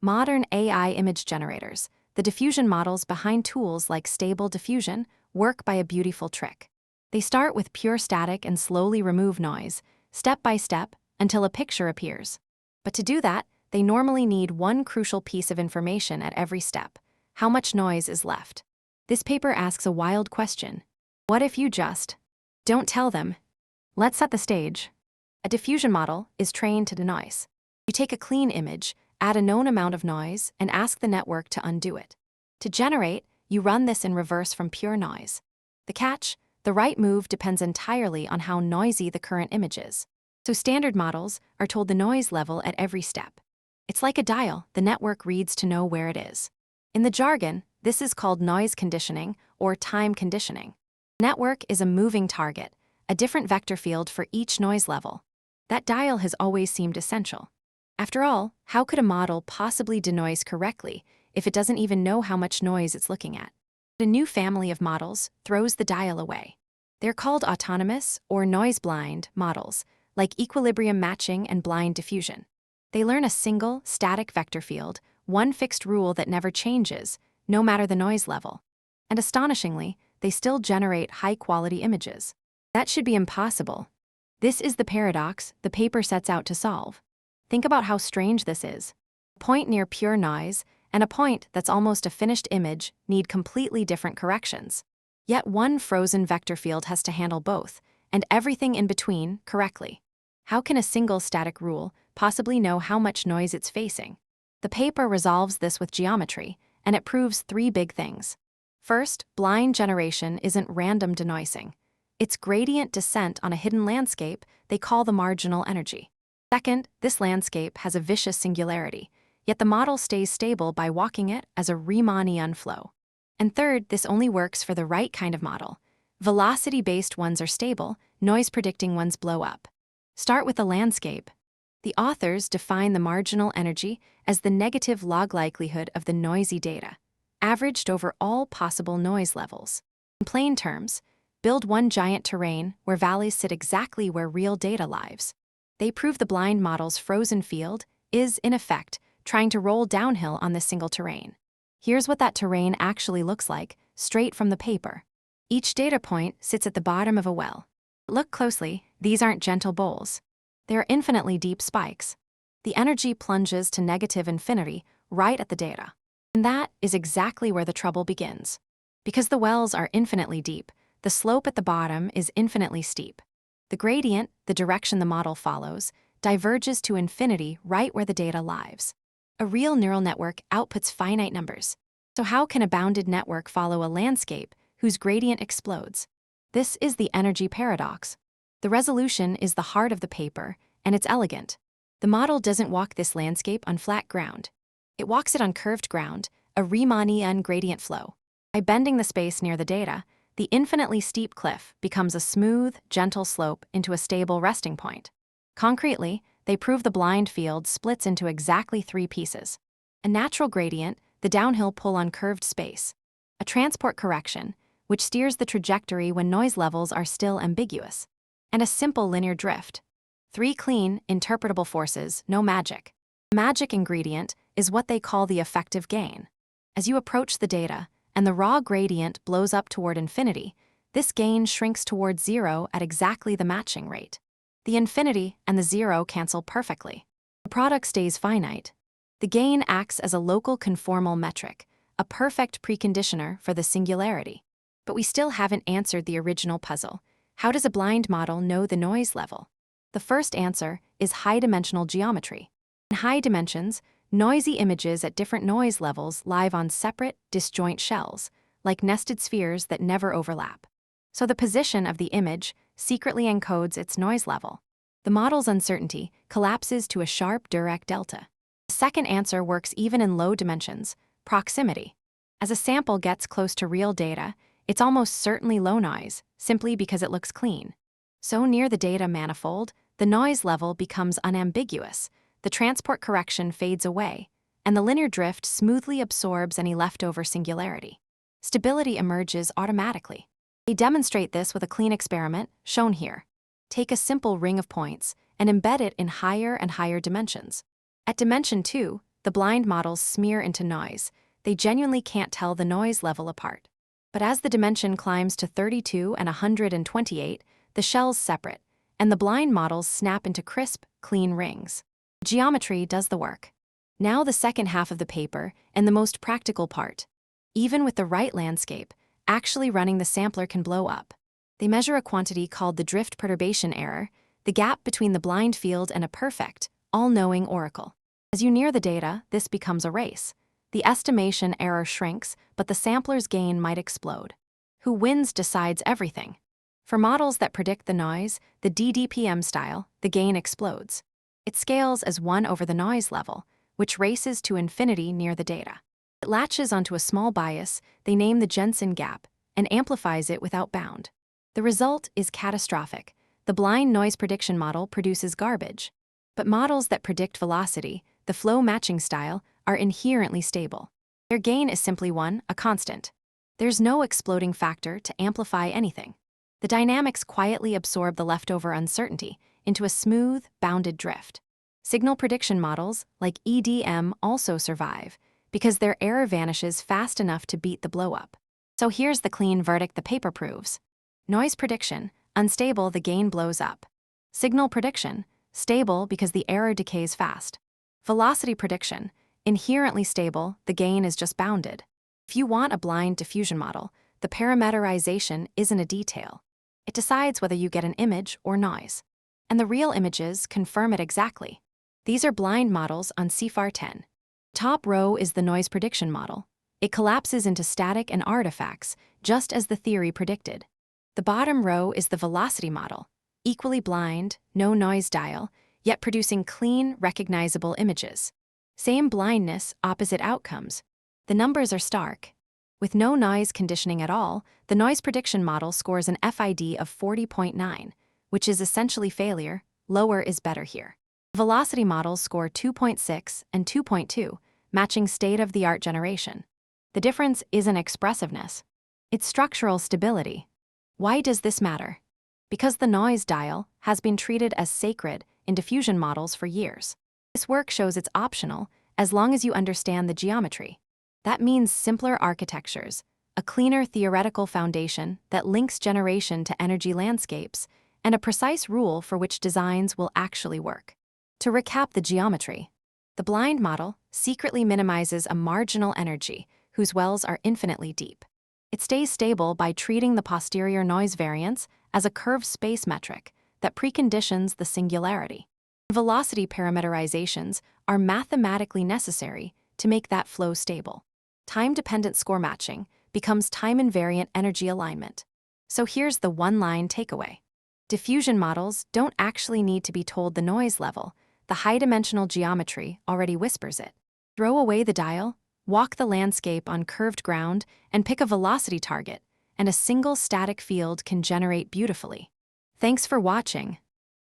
Modern AI image generators, the diffusion models behind tools like Stable Diffusion, work by a beautiful trick. They start with pure static and slowly remove noise, step by step, until a picture appears. But to do that, they normally need one crucial piece of information at every step: how much noise is left. This paper asks a wild question. What if you just don't tell them? Let's set the stage. A diffusion model is trained to denoise. You take a clean image, add a known amount of noise, and ask the network to undo it. To generate, you run this in reverse from pure noise. The catch: the right move depends entirely on how noisy the current image is. So standard models are told the noise level at every step. It's like a dial the network reads to know where it is. In the jargon, this is called noise conditioning or time conditioning. Network is a moving target, a different vector field for each noise level. That dial has always seemed essential. After all, how could a model possibly denoise correctly if it doesn't even know how much noise it's looking at? A new family of models throws the dial away. They're called autonomous or noise-blind models, like equilibrium matching and blind diffusion. They learn a single, static vector field, one fixed rule that never changes, no matter the noise level. And astonishingly, they still generate high-quality images. That should be impossible. This is the paradox the paper sets out to solve. Think about how strange this is. A point near pure noise and a point that's almost a finished image need completely different corrections. Yet one frozen vector field has to handle both, and everything in between, correctly. How can a single static rule possibly know how much noise it's facing? The paper resolves this with geometry, and it proves three big things. First, blind generation isn't random denoising. It's gradient descent on a hidden landscape they call the marginal energy. Second, this landscape has a vicious singularity, yet the model stays stable by walking it as a Riemannian flow. And third, this only works for the right kind of model. Velocity-based ones are stable, noise-predicting ones blow up. Start with the landscape. The authors define the marginal energy as the negative log likelihood of the noisy data, averaged over all possible noise levels. In plain terms, build one giant terrain where valleys sit exactly where real data lives. They prove the blind model's frozen field is, in effect, trying to roll downhill on this single terrain. Here's what that terrain actually looks like, straight from the paper. Each data point sits at the bottom of a well. Look closely, these aren't gentle bowls. They're infinitely deep spikes. The energy plunges to negative infinity right at the data. And that is exactly where the trouble begins. Because the wells are infinitely deep, the slope at the bottom is infinitely steep. The gradient, the direction the model follows, diverges to infinity right where the data lives. A real neural network outputs finite numbers. So how can a bounded network follow a landscape whose gradient explodes? This is the energy paradox. The resolution is the heart of the paper, and it's elegant. The model doesn't walk this landscape on flat ground. It walks it on curved ground, a Riemannian gradient flow. By bending the space near the data, the infinitely steep cliff becomes a smooth, gentle slope into a stable resting point. Concretely, they prove the blind field splits into exactly three pieces: a natural gradient, the downhill pull on curved space; a transport correction, which steers the trajectory when noise levels are still ambiguous; and a simple linear drift. Three clean, interpretable forces, no magic. The magic ingredient is what they call the effective gain. As you approach the data, and the raw gradient blows up toward infinity, this gain shrinks toward zero at exactly the matching rate. The infinity and the zero cancel perfectly. The product stays finite. The gain acts as a local conformal metric, a perfect preconditioner for the singularity. But we still haven't answered the original puzzle. How does a blind model know the noise level? The first answer is high-dimensional geometry. In high dimensions, noisy images at different noise levels live on separate, disjoint shells, like nested spheres that never overlap. So the position of the image secretly encodes its noise level. The model's uncertainty collapses to a sharp Dirac delta. The second answer works even in low dimensions: proximity. As a sample gets close to real data, it's almost certainly low noise, simply because it looks clean. So near the data manifold, the noise level becomes unambiguous, the transport correction fades away, and the linear drift smoothly absorbs any leftover singularity. Stability emerges automatically. They demonstrate this with a clean experiment, shown here. Take a simple ring of points and embed it in higher and higher dimensions. At dimension 2, the blind models smear into noise. They genuinely can't tell the noise level apart. But as the dimension climbs to 32 and 128, the shells separate, and the blind models snap into crisp, clean rings. Geometry does the work. Now the second half of the paper, and the most practical part. Even with the right landscape, actually running the sampler can blow up. They measure a quantity called the drift perturbation error, the gap between the blind field and a perfect, all-knowing oracle. As you near the data, this becomes a race. The estimation error shrinks, but the sampler's gain might explode. Who wins decides everything. For models that predict the noise, the DDPM style, the gain explodes. It scales as 1 over the noise level, which races to infinity near the data. It latches onto a small bias they name the Jensen gap and amplifies it without bound. The result is catastrophic. The blind noise prediction model produces garbage. But models that predict velocity, the flow matching style, are inherently stable. Their gain is simply 1, a constant. There's no exploding factor to amplify anything. The dynamics quietly absorb the leftover uncertainty into a smooth, bounded drift. Signal prediction models, like EDM, also survive because their error vanishes fast enough to beat the blowup. So here's the clean verdict the paper proves. Noise prediction, unstable, the gain blows up. Signal prediction, stable because the error decays fast. Velocity prediction, inherently stable, the gain is just bounded. If you want a blind diffusion model, the parameterization isn't a detail. It decides whether you get an image or noise. And the real images confirm it exactly. These are blind models on CFAR 10. Top row is the noise prediction model. It collapses into static and artifacts, just as the theory predicted. The bottom row is the velocity model, equally blind, no noise dial, yet producing clean, recognizable images. Same blindness, opposite outcomes. The numbers are stark. With no noise conditioning at all, the noise prediction model scores an FID of 40.9, which is essentially failure. Lower is better here. Velocity models score 2.6 and 2.2, matching state-of-the-art generation. The difference isn't expressiveness. It's structural stability. Why does this matter? Because the noise dial has been treated as sacred in diffusion models for years. This work shows it's optional as long as you understand the geometry. That means simpler architectures, a cleaner theoretical foundation that links generation to energy landscapes, and a precise rule for which designs will actually work. To recap the geometry, the blind model secretly minimizes a marginal energy whose wells are infinitely deep. It stays stable by treating the posterior noise variance as a curved space metric that preconditions the singularity. Velocity parameterizations are mathematically necessary to make that flow stable. Time-dependent score matching becomes time-invariant energy alignment. So here's the one-line takeaway. Diffusion models don't actually need to be told the noise level. The high-dimensional geometry already whispers it. Throw away the dial, walk the landscape on curved ground, and pick a velocity target, and a single static field can generate beautifully. Thanks for watching.